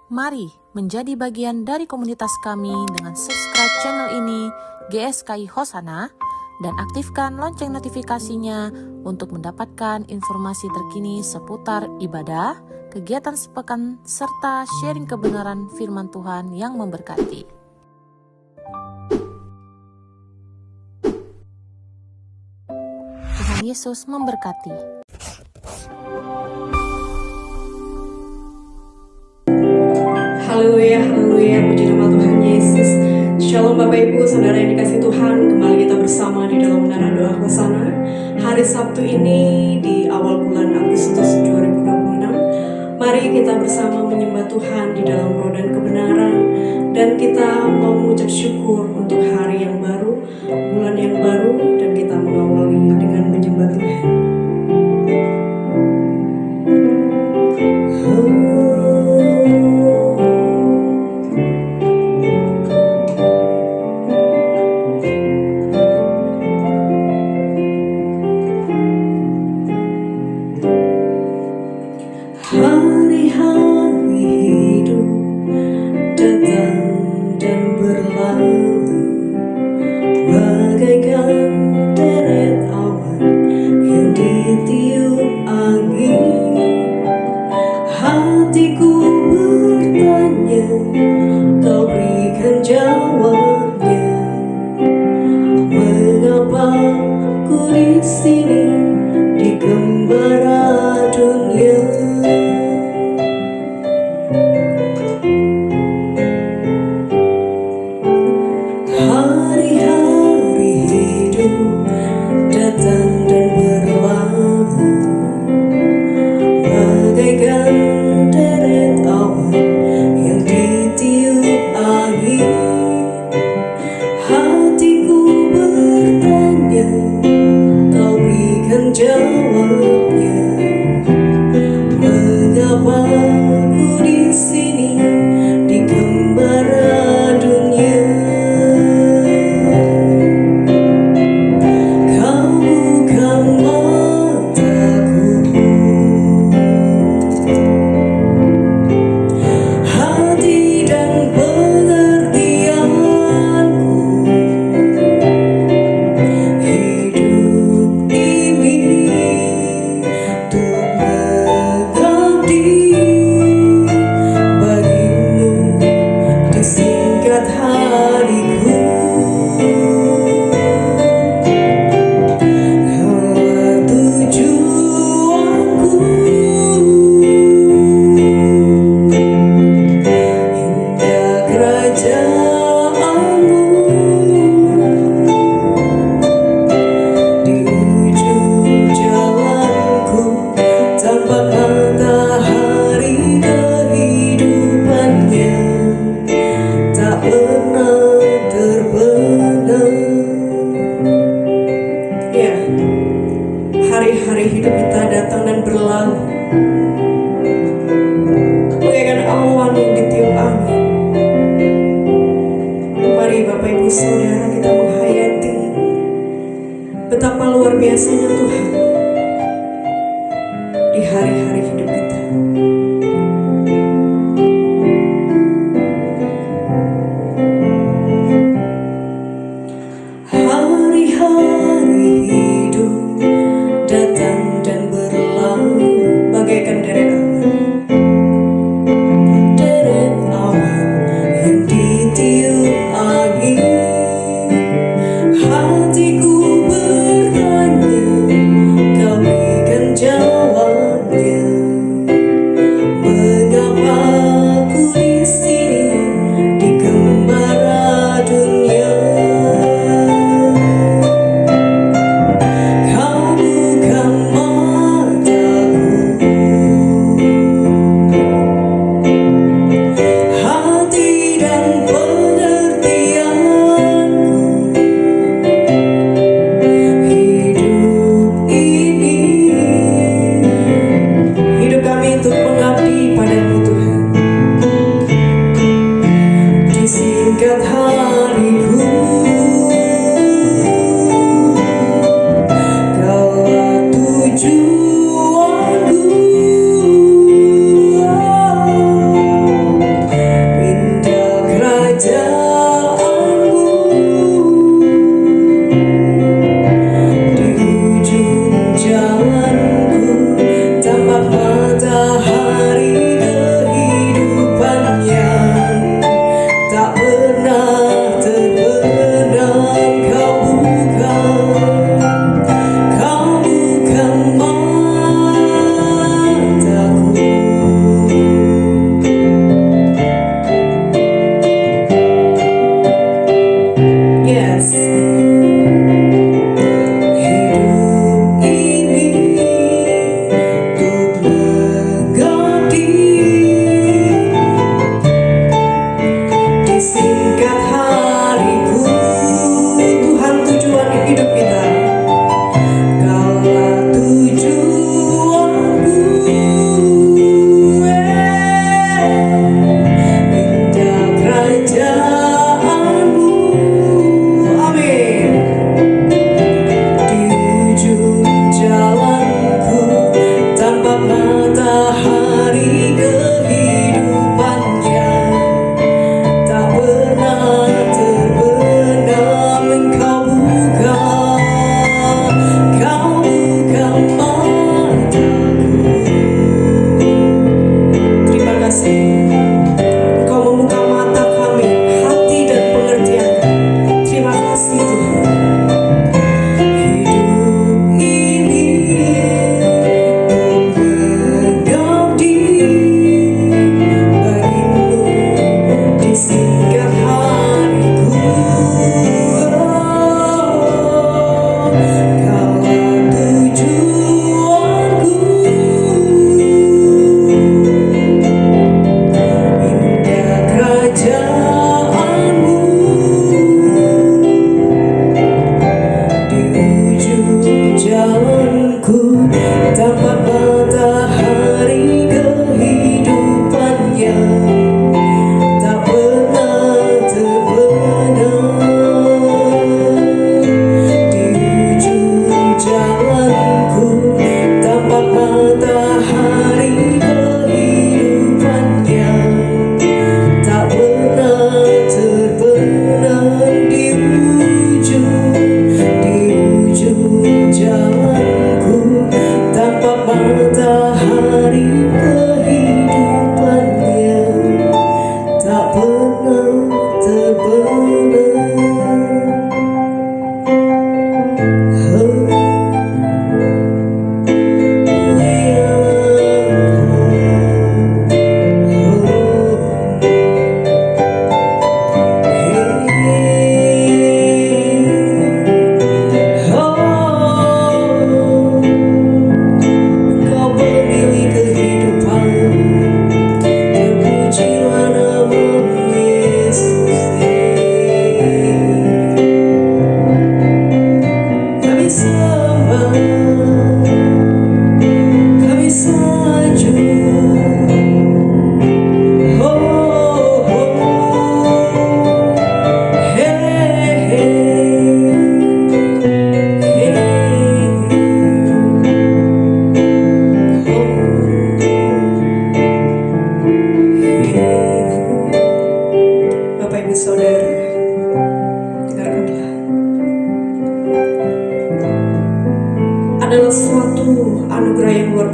Mari menjadi bagian dari komunitas kami dengan subscribe channel ini GSKI Hosana dan aktifkan lonceng notifikasinya untuk mendapatkan informasi terkini seputar ibadah, kegiatan sepekan, serta sharing kebenaran firman Tuhan yang memberkati. Tuhan Yesus memberkati. Haleluya, haleluya, puji nama Tuhan Yesus. Shalom Bapak Ibu, Saudara yang dikasih Tuhan. Kembali kita bersama di dalam Menara Doa Hosana hari Sabtu ini di awal bulan Agustus 2026. Mari kita bersama menyembah Tuhan di dalam roh dan kebenaran. Dan kita mau mengucap syukur untuk hari yang baru, bulan yang baru. Dan kita mengawali dengan menyembah Tuhan.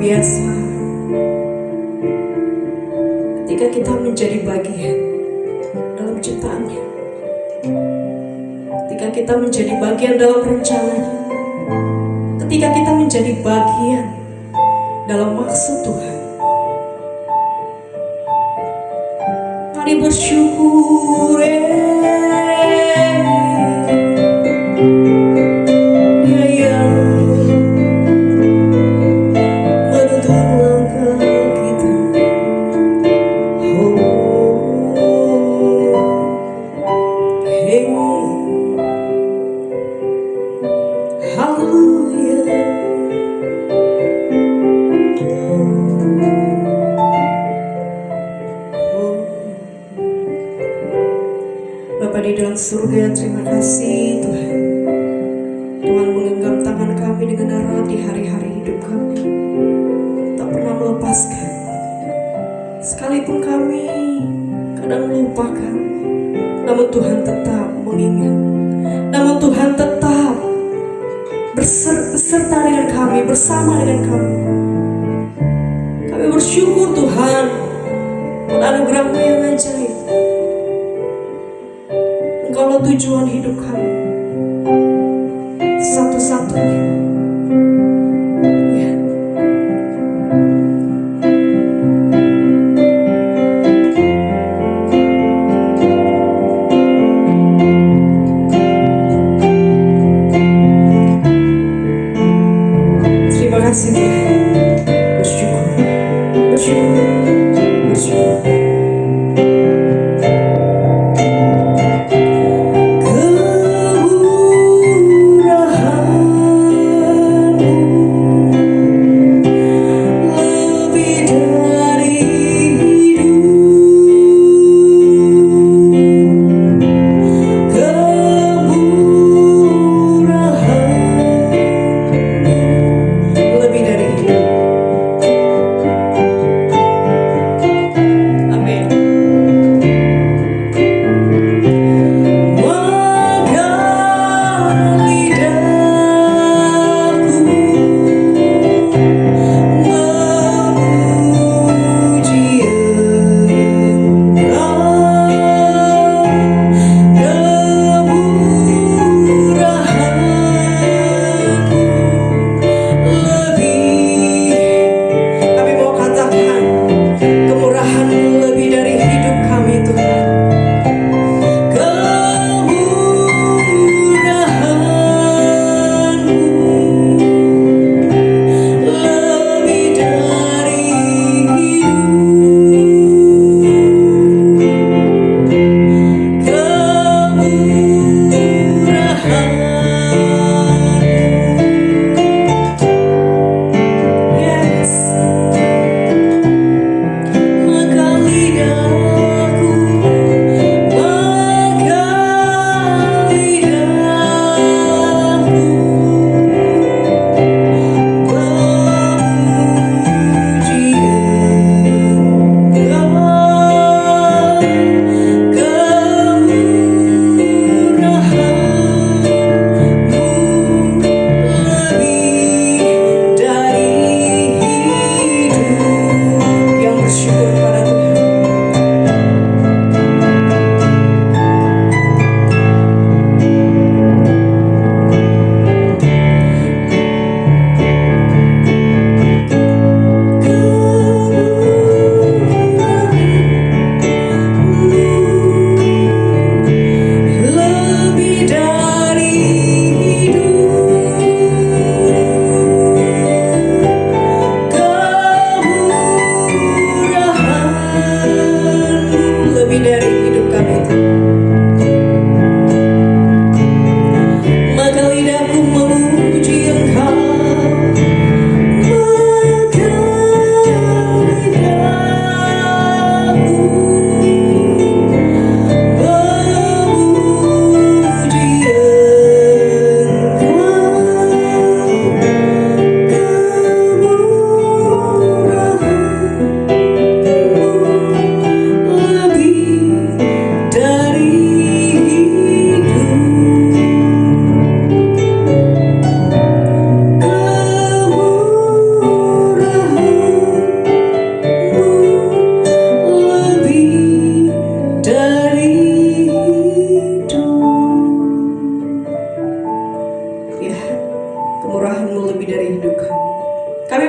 biasa ketika kita menjadi bagian dalam ciptaannya, ketika kita menjadi bagian dalam rencananya, ketika kita menjadi bagian dalam maksud Tuhan. Mari bersyukur, Bapa di dalam surga, terima kasih Tuhan. Tuhan menggenggam tangan kami dengan erat di hari-hari hidup kami, tak pernah melepaskan. Sekalipun kami kadang melupakan, namun Tuhan tetap mengingat. Namun Tuhan tetap beserta dengan kami, bersama dengan kami. Kami bersyukur Tuhan buat anugerah-Mu yang ajaib. Engkaulah tujuan hidup kami, satu-satunya. Ya. Terima kasih Tuhan. Bersyukur, bersyukur, bersyukur. Kemuliaan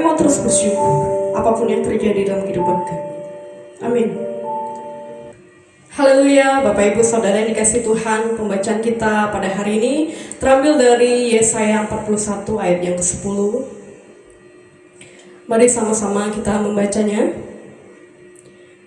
mau terus bersyukur apapun yang terjadi dalam kehidupan kami. Amin. Haleluya, Bapak Ibu Saudara yang dikasih Tuhan, pembacaan kita pada hari ini terambil dari Yesaya 41 ayat yang ke-10. Mari sama-sama kita membacanya.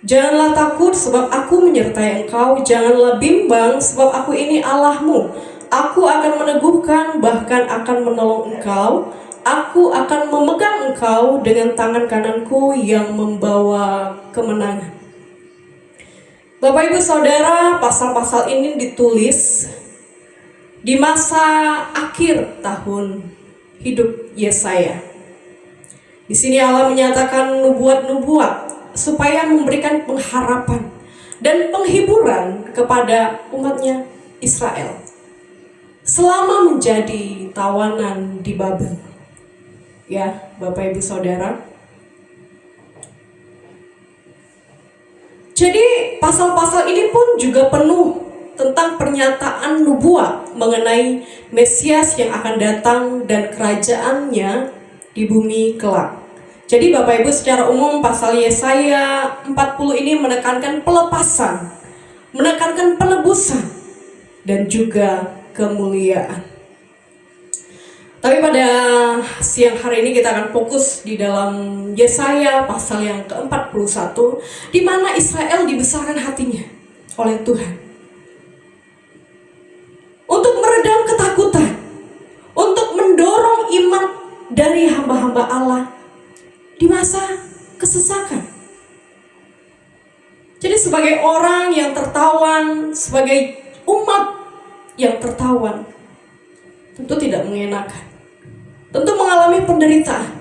Janganlah takut sebab aku menyertai engkau, janganlah bimbang sebab aku ini Allahmu. Aku akan meneguhkan, bahkan akan menolong engkau. Aku akan memegang engkau dengan tangan kananku yang membawa kemenangan. Bapak Ibu Saudara, pasal-pasal ini ditulis di masa akhir tahun hidup Yesaya. Di sini Allah menyatakan nubuat-nubuat supaya memberikan pengharapan dan penghiburan kepada umatnya Israel selama menjadi tawanan di Babel. Ya, Bapak Ibu Saudara. Jadi pasal-pasal ini pun juga penuh tentang pernyataan nubuat mengenai Mesias yang akan datang dan kerajaannya di bumi kelak. Jadi Bapak Ibu, secara umum pasal Yesaya 40 ini menekankan pelepasan, menekankan penebusan, dan juga kemuliaan. Tapi pada siang hari ini kita akan fokus di dalam Yesaya pasal yang ke-41, di mana Israel dibesarkan hatinya oleh Tuhan untuk meredam ketakutan, untuk mendorong iman dari hamba-hamba Allah di masa kesesakan. Jadi sebagai orang yang tertawan, sebagai umat yang tertawan, tentu tidak mengenakan, tentu mengalami penderitaan.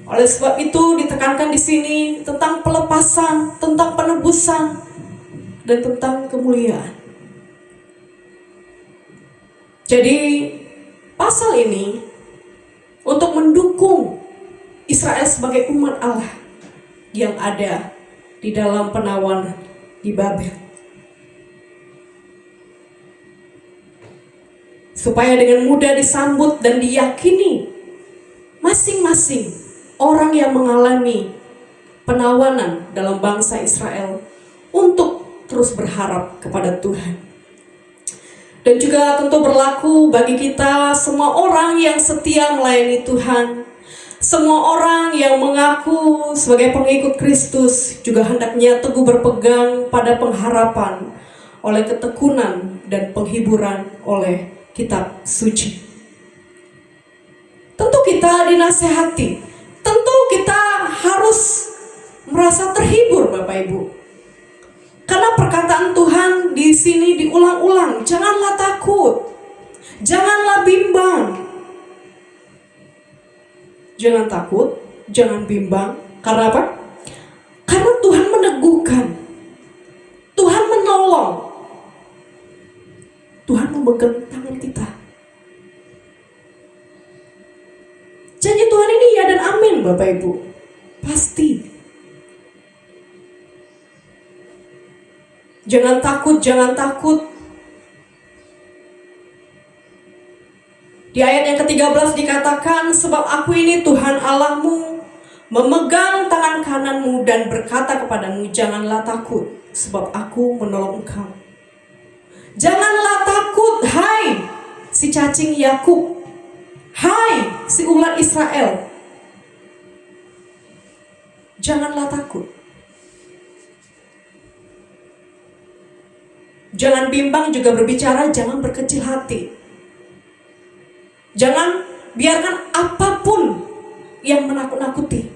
Oleh sebab itu ditekankan di sini tentang pelepasan, tentang penebusan, dan tentang kemuliaan. Jadi pasal ini untuk mendukung Israel sebagai umat Allah yang ada di dalam penawanan di Babel. Supaya dengan mudah disambut dan diyakini masing-masing orang yang mengalami penawanan dalam bangsa Israel untuk terus berharap kepada Tuhan. Dan juga tentu berlaku bagi kita semua orang yang setia melayani Tuhan, semua orang yang mengaku sebagai pengikut Kristus juga hendaknya teguh berpegang pada pengharapan oleh ketekunan dan penghiburan oleh kitab suci. Tentu kita dinasehati, tentu kita harus merasa terhibur Bapak Ibu. Karena perkataan Tuhan di sini diulang-ulang, janganlah takut, janganlah bimbang. Jangan takut, jangan bimbang. Karena apa? Karena Tuhan meneguhkan, Tuhan menolong, Tuhan memegang tangan kita. Janji Tuhan ini ya dan amin Bapak Ibu. Pasti. Jangan takut, jangan takut. Di ayat yang ke-13 dikatakan, sebab aku ini Tuhan Allahmu, memegang tangan kananmu dan berkata kepadamu, janganlah takut, sebab aku menolong engkau. Janganlah takut, hai si cacing Yakub, hai si ular Israel. Janganlah takut. Jangan bimbang juga berbicara, jangan berkecil hati. Jangan biarkan apapun yang menakut-nakuti.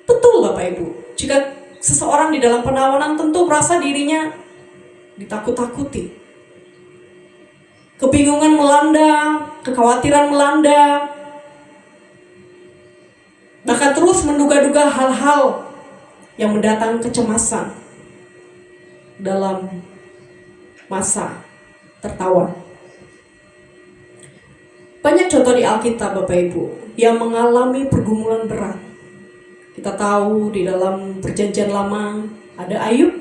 Betul Bapak Ibu, jika seseorang di dalam penawanan tentu merasa dirinya ditakut-takuti. Kebingungan melanda, kekhawatiran melanda, bahkan terus menduga-duga hal-hal yang mendatangkan kecemasan dalam masa tertawan. Banyak contoh di Alkitab Bapak Ibu yang mengalami pergumulan berat. Kita tahu di dalam perjanjian lama ada Ayub,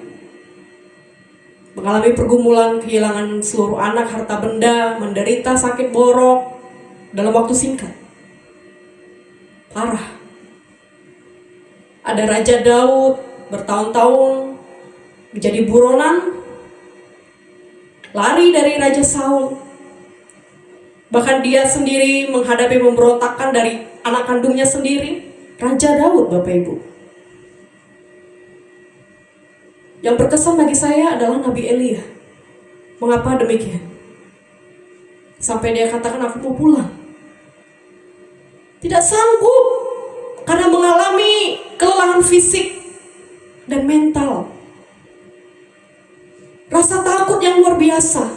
mengalami pergumulan, kehilangan seluruh anak, harta benda, menderita sakit borok dalam waktu singkat. Parah. Ada Raja Daud bertahun-tahun menjadi buronan, lari dari Raja Saul. Bahkan dia sendiri menghadapi pemberontakan dari anak kandungnya sendiri, Raja Daud, Bapak Ibu. Yang berkesan bagi saya adalah Nabi Elia. Mengapa demikian? Sampai dia katakan, aku mau pulang. Tidak sanggup karena mengalami kelelahan fisik dan mental. Rasa takut yang luar biasa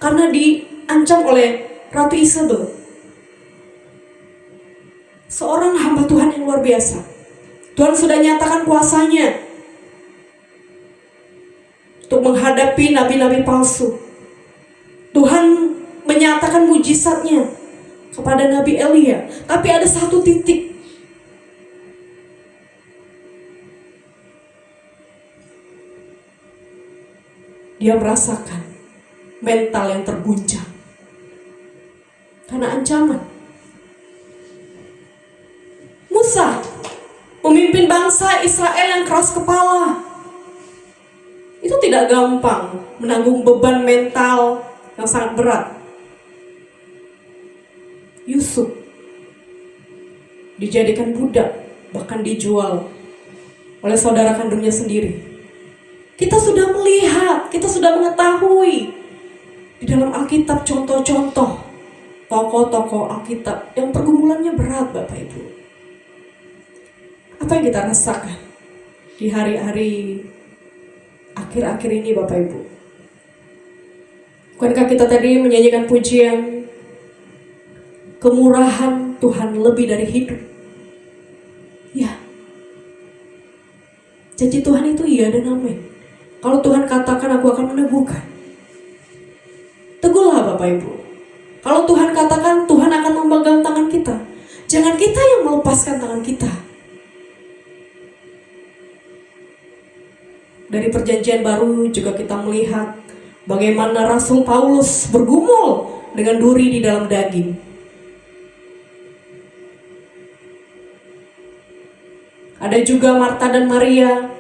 karena diancam oleh Ratu Isabel. Seorang hamba Tuhan yang luar biasa. Tuhan sudah nyatakan kuasanya untuk menghadapi nabi-nabi palsu. Tuhan menyatakan mujizatnya kepada Nabi Elia. Tapi ada satu titik. Dia merasakan mental yang terguncang karena ancaman. Musa memimpin bangsa Israel yang keras kepala. Itu tidak gampang menanggung beban mental yang sangat berat. Yusuf dijadikan budak, bahkan dijual oleh saudara kandungnya sendiri. Kita sudah melihat, kita sudah mengetahui di dalam Alkitab contoh-contoh tokoh-tokoh Alkitab yang pergumulannya berat, Bapak Ibu. Apa yang kita rasakan di hari-hari akhir-akhir ini, Bapak Ibu? Bukankah kita tadi menyanyikan pujian kemurahan Tuhan lebih dari hidup? Ya, janji Tuhan itu iya dan amin. Kalau Tuhan katakan, aku akan meneguhkan. Teguhlah Bapak Ibu. Kalau Tuhan katakan, Tuhan akan memegang tangan kita. Jangan kita yang melepaskan tangan kita. Dari perjanjian baru juga kita melihat bagaimana Rasul Paulus bergumul dengan duri di dalam daging. Ada juga Marta dan Maria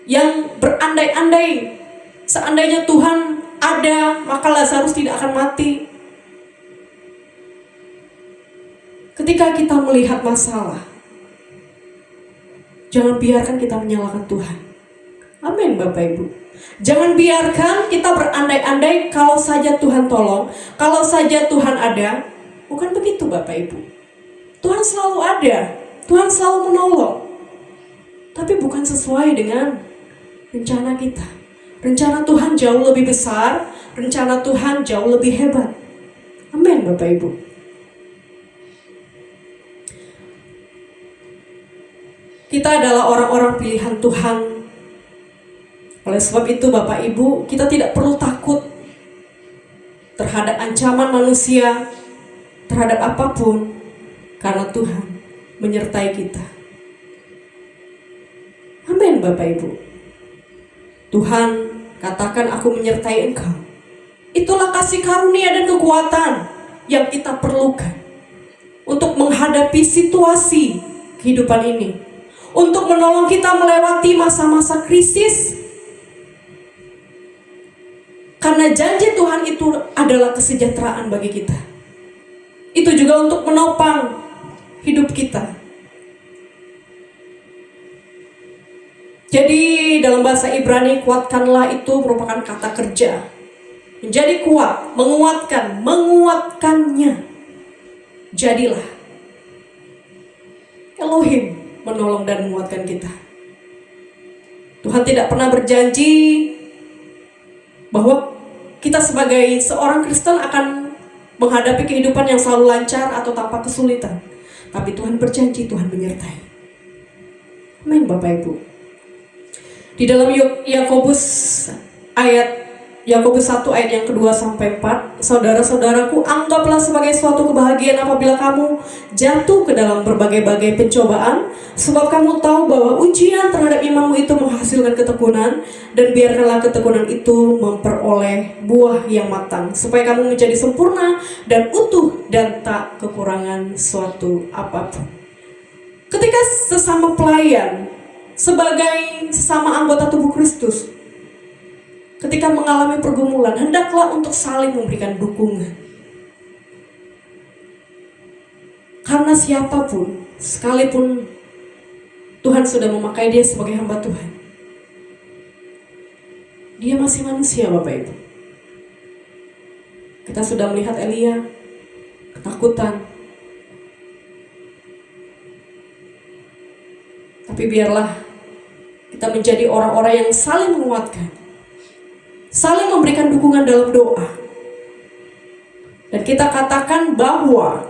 yang berandai-andai seandainya Tuhan ada, maka Lazarus tidak akan mati. Ketika kita melihat masalah, jangan biarkan kita menyalahkan Tuhan. Amin, Bapak Ibu. Jangan biarkan kita berandai-andai kalau saja Tuhan tolong, kalau saja Tuhan ada. Bukan begitu, Bapak Ibu. Tuhan selalu ada, Tuhan selalu menolong. Tapi bukan sesuai dengan rencana kita. Rencana Tuhan jauh lebih besar, rencana Tuhan jauh lebih hebat. Amin, Bapak Ibu. Kita adalah orang-orang pilihan Tuhan. Oleh sebab itu, Bapak Ibu, kita tidak perlu takut terhadap ancaman manusia, terhadap apapun, karena Tuhan menyertai kita. Amin, Bapak Ibu. Tuhan katakan, aku menyertai engkau. Itulah kasih karunia dan kekuatan yang kita perlukan untuk menghadapi situasi kehidupan ini, untuk menolong kita melewati masa-masa krisis. Karena janji Tuhan itu adalah kesejahteraan bagi kita. Itu juga untuk menopang hidup kita. Jadi dalam bahasa Ibrani, kuatkanlah itu merupakan kata kerja. Menjadi kuat, menguatkan, menguatkannya. Jadilah. Elohim menolong dan menguatkan kita. Tuhan tidak pernah berjanji bahwa kita sebagai seorang Kristen akan menghadapi kehidupan yang selalu lancar atau tanpa kesulitan. Tapi Tuhan berjanji, Tuhan menyertai. Amin, Bapak Ibu. Di dalam Yakobus ayat Yakobus 1 ayat yang kedua sampai 4. Saudara-saudaraku, anggaplah sebagai suatu kebahagiaan apabila kamu jatuh ke dalam berbagai-bagai pencobaan, sebab kamu tahu bahwa ujian terhadap imanmu itu menghasilkan ketekunan, dan biarkanlah ketekunan itu memperoleh buah yang matang, supaya kamu menjadi sempurna dan utuh dan tak kekurangan suatu apapun. Ketika sesama pelayan, sebagai sesama anggota tubuh Kristus, ketika mengalami pergumulan, hendaklah untuk saling memberikan dukungan. Karena siapapun, sekalipun Tuhan sudah memakai dia sebagai hamba Tuhan, dia masih manusia, Bapak Ibu. Kita sudah melihat Elia ketakutan. Tapi biarlah kita menjadi orang-orang yang saling menguatkan, saling memberikan dukungan dalam doa. Dan kita katakan bahwa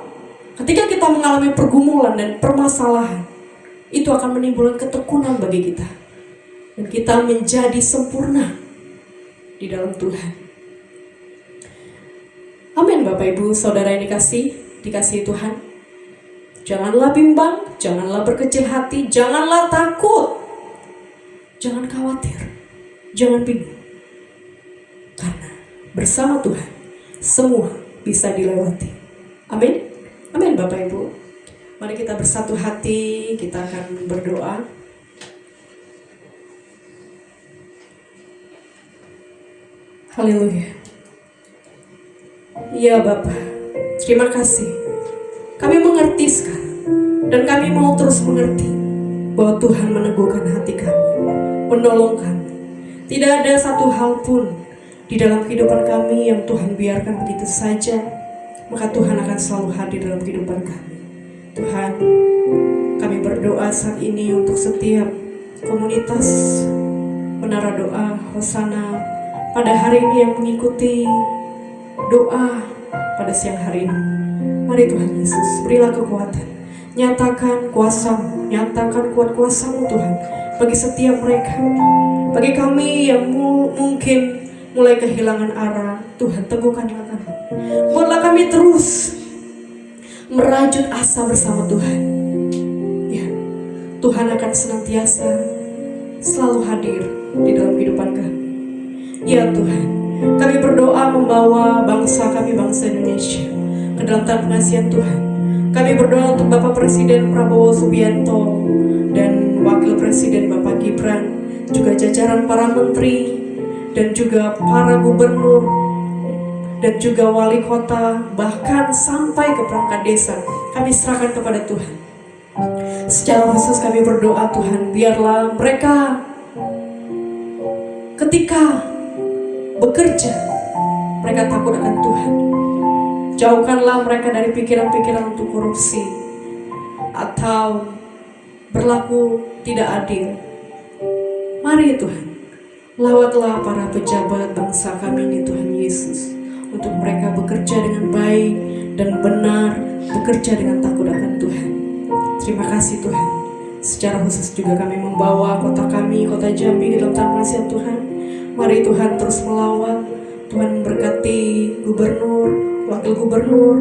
ketika kita mengalami pergumulan dan permasalahan, itu akan menimbulkan ketekunan bagi kita. Dan kita menjadi sempurna di dalam Tuhan. Amin, Bapak Ibu, Saudara yang dikasihi Tuhan. Janganlah bimbang, janganlah berkecil hati, janganlah takut, jangan khawatir, jangan bingung. Karena bersama Tuhan semua bisa dilewati. Amin. Amin, Bapak Ibu. Mari kita bersatu hati, kita akan berdoa. Haleluya. Ya Bapa, terima kasih. Kami mengerti sekarang, dan kami mau terus mengerti bahwa Tuhan meneguhkan hati kami, menolong kami. Tidak ada satu hal pun di dalam kehidupan kami yang Tuhan biarkan begitu saja, maka Tuhan akan selalu hadir dalam kehidupan kami. Tuhan, kami berdoa saat ini untuk setiap komunitas Menara Doa Hosana pada hari ini yang mengikuti doa pada siang hari ini. Mari Tuhan Yesus, berilah kekuatan, nyatakan kuasa-Mu, nyatakan kuat kuasa-Mu Tuhan bagi setiap mereka, bagi kami yang mungkin mulai kehilangan arah. Tuhan, teguhkanlah kami, buatlah kami terus merajut asa bersama Tuhan. Ya, Tuhan akan senantiasa selalu hadir di dalam kehidupan kami. Ya Tuhan, kami berdoa membawa bangsa kami, bangsa Indonesia, ke dalam tangan pengasihan Tuhan. Kami berdoa untuk Bapak Presiden Prabowo Subianto dan Wakil Presiden Bapak Gibran, juga jajaran para menteri, dan juga para gubernur, dan juga wali kota, bahkan sampai ke perangkat desa. Kami serahkan kepada Tuhan. Secara khusus kami berdoa, Tuhan, biarlah mereka ketika bekerja, mereka takut akan Tuhan. Jauhkanlah mereka dari pikiran-pikiran untuk korupsi atau berlaku tidak adil. Mari Tuhan, lawatlah para pejabat bangsa kami ini Tuhan Yesus, untuk mereka bekerja dengan baik dan benar, bekerja dengan takut akan Tuhan. Terima kasih Tuhan. Secara khusus juga kami membawa kota kami, kota Jambi, ke dalam tangan pengasihan Tuhan. Mari Tuhan terus melawat. Tuhan memberkati gubernur, wakil gubernur,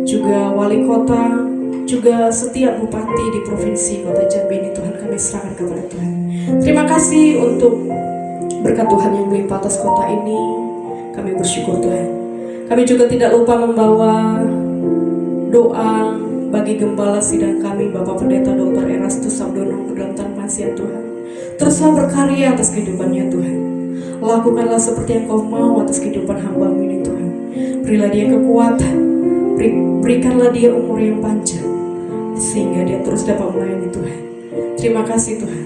juga wali kota, juga setiap bupati di provinsi kota Jambi ini. Tuhan, kami serahkan kepada Tuhan. Terima kasih untuk berkat Tuhan yang melimpah atas kota ini. Kami bersyukur Tuhan. Kami juga tidak lupa membawa doa bagi gembala sidang kami, Bapak Pendeta Dr. Erastus Sabdono, ke dalam tangan pengasihan Tuhan. Teruslah berkarya atas kehidupannya Tuhan. Lakukanlah seperti yang Kau mau atas kehidupan hamba-Mu ini Tuhan. Berilah dia kekuatan, berikanlah dia umur yang panjang, sehingga dia terus dapat melayani Tuhan. Terima kasih Tuhan.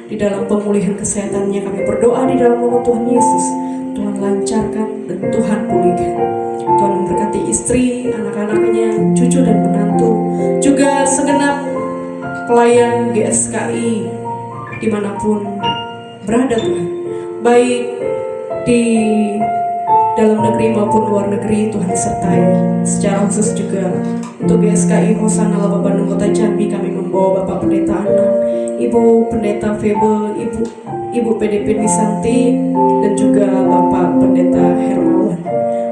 Di dalam pemulihan kesehatannya kami berdoa di dalam nama Tuhan Yesus. Tuhan lancarkan dan Tuhan pulihkan. Tuhan memberkati istri, anak-anaknya, cucu dan menantu, juga segenap pelayan GSKI dimanapun berada Tuhan, baik di dalam negeri maupun luar negeri. Tuhan sertai. Secara khusus juga untuk GSKI Hosana Laba Bandung Kota Jambi, kami membawa Bapak Pendeta Anang, Ibu Pendeta Febe, Ibu Ibu PDP Wisanti, dan juga Bapak Pendeta Hermawan.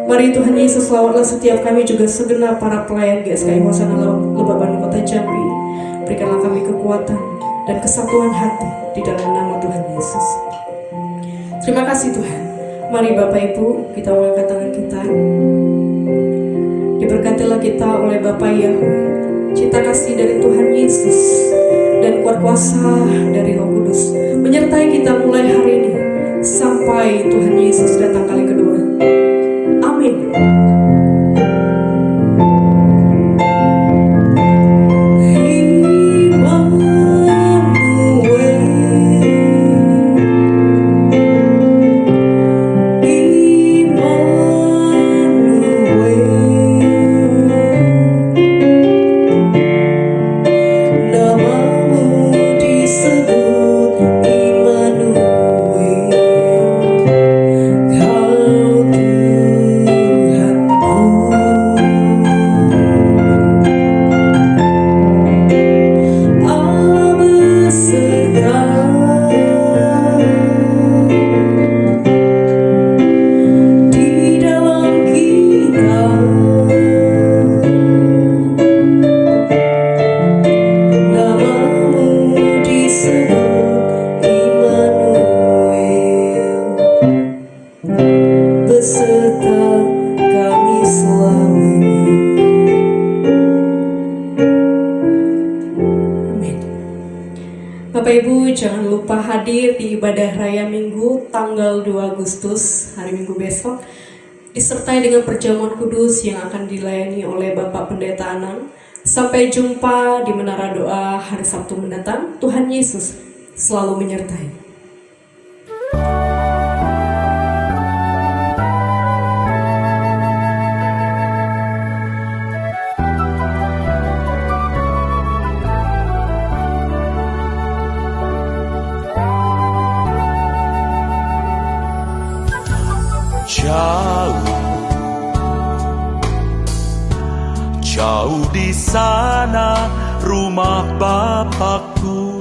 Mari Tuhan Yesus lawatlah setiap kami juga segenap para pelayan GSKI Hosana Lebaban Kota Jambi. Berikanlah kami kekuatan dan kesatuan hati di dalam nama Tuhan Yesus. Terima kasih Tuhan. Mari Bapak Ibu, kita mengangkat tangan kita. Diberkatilah kita oleh Bapa Yahweh, cinta kasih dari Tuhan Yesus, dan kuat kuasa dari Roh Kudus menyertai kita mulai hari ini sampai Tuhan Yesus datang kali kedua. Amin. Bapak Ibu jangan lupa hadir di ibadah raya Minggu tanggal 2 Agustus, hari Minggu besok, disertai dengan perjamuan kudus yang akan dilayani oleh Bapak Pendeta Anang. Sampai jumpa di Menara Doa hari Sabtu mendatang. Tuhan Yesus selalu menyertai. Jauh di sana rumah Bapakku,